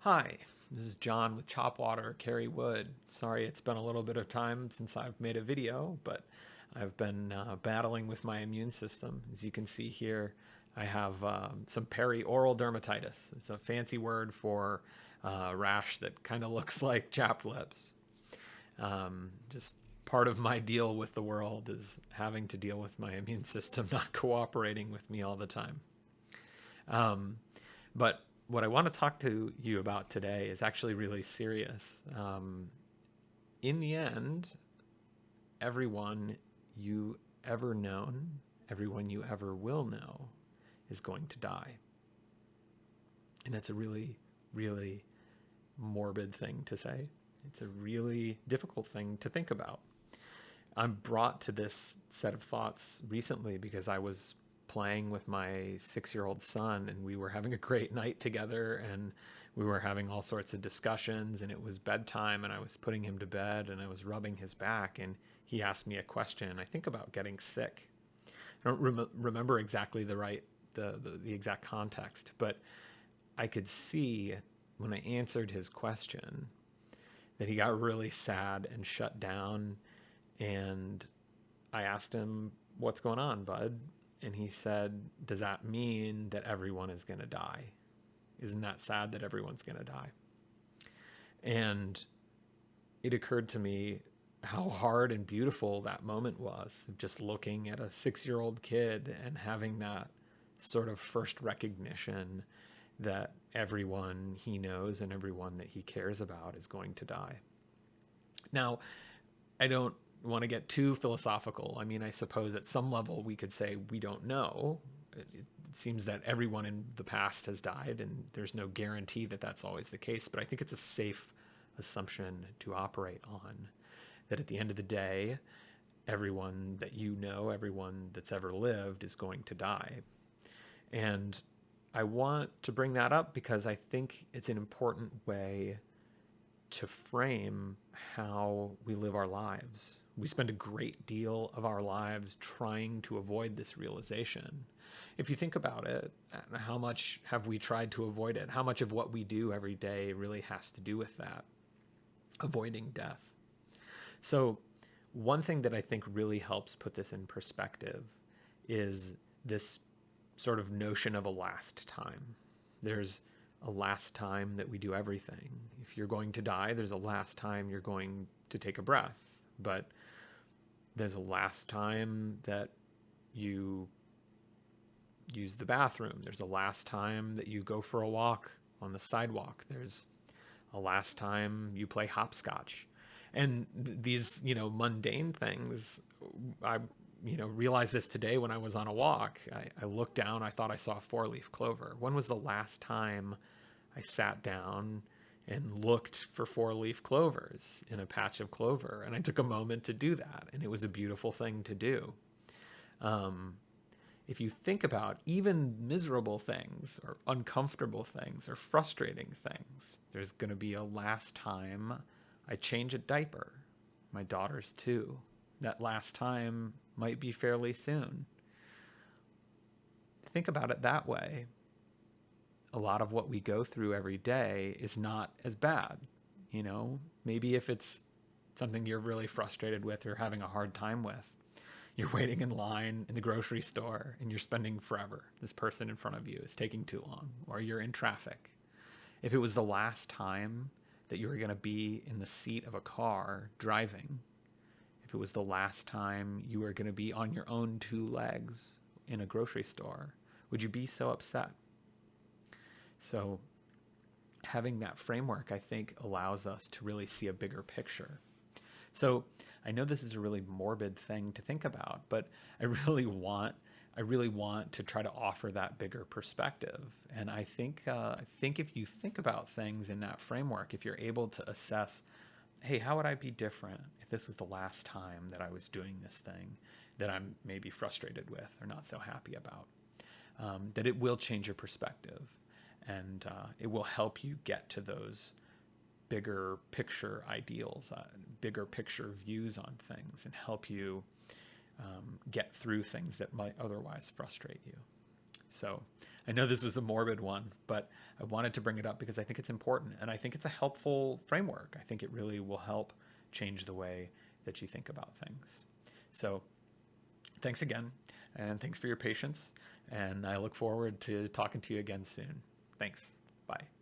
Hi, this is John with Chopwater, Carry Wood. Sorry it's been a little bit of time since I've made a video, but I've been battling with my immune system. As you can see here, I have some perioral dermatitis. It's a fancy word for rash that kind of looks like chapped lips. Just part of my deal with the world is having to deal with my immune system not cooperating with me all the time. But what I want to talk to you about today is actually really serious. In the end, everyone you ever known, everyone you ever will know, is going to die. And that's a really, really morbid thing to say. It's a really difficult thing to think about. I'm brought to this set of thoughts recently because I was playing with my 6-year-old son and we were having a great night together and we were having all sorts of discussions and it was bedtime and I was putting him to bed and I was rubbing his back and he asked me a question, I think about getting sick. I don't remember exactly the exact context, but I could see when I answered his question that he got really sad and shut down. And I asked him, "What's going on, bud?" And he said, "Does that mean that everyone is going to die? Isn't that sad that everyone's going to die?" And it occurred to me how hard and beautiful that moment was, just looking at a 6-year-old kid and having that sort of first recognition that everyone he knows and everyone that he cares about is going to die. Now, I don't want to get too philosophical. I mean, I suppose at some level we could say we don't know. It seems that everyone in the past has died, and there's no guarantee that that's always the case. But I think it's a safe assumption to operate on, that at the end of the day, everyone that you know, everyone that's ever lived is going to die. And I want to bring that up because I think it's an important way to frame how we live our lives. We spend a great deal of our lives trying to avoid this realization. If you think about it, how much have we tried to avoid it? How much of what we do every day really has to do with that, avoiding death? So, one thing that I think really helps put this in perspective is this sort of notion of a last time. There's a last time that we do everything. If you're going to die, there's a last time you're going to take a breath. But there's a last time that you use the bathroom. There's a last time that you go for a walk on the sidewalk. There's a last time you play hopscotch. And these, mundane things, I, realized this today when I was on a walk. I looked down, I thought I saw a 4-leaf clover. When was the last time I sat down and looked for 4-leaf clovers in a patch of clover? And I took a moment to do that, and it was a beautiful thing to do. If you think about even miserable things or uncomfortable things or frustrating things, there's going to be a last time I change a diaper. My daughter's 2. That last time might be fairly soon. Think about it that way. A lot of what we go through every day is not as bad. Maybe if it's something you're really frustrated with or having a hard time with, you're waiting in line in the grocery store and you're spending forever. This person in front of you is taking too long, or you're in traffic. If it was the last time that you were going to be in the seat of a car driving, if it was the last time you were going to be on your own 2 legs in a grocery store, would you be so upset? So having that framework, I think, allows us to really see a bigger picture. So I know this is a really morbid thing to think about, but I really want to try to offer that bigger perspective. And I think if you think about things in that framework, if you're able to assess, hey, how would I be different if this was the last time that I was doing this thing that I'm maybe frustrated with or not so happy about, that it will change your perspective, and it will help you get to those bigger picture ideals, bigger picture views on things, and help you get through things that might otherwise frustrate you. So I know this was a morbid one, but I wanted to bring it up because I think it's important and I think it's a helpful framework. I think it really will help change the way that you think about things. So thanks again, and thanks for your patience. And I look forward to talking to you again soon. Thanks. Bye.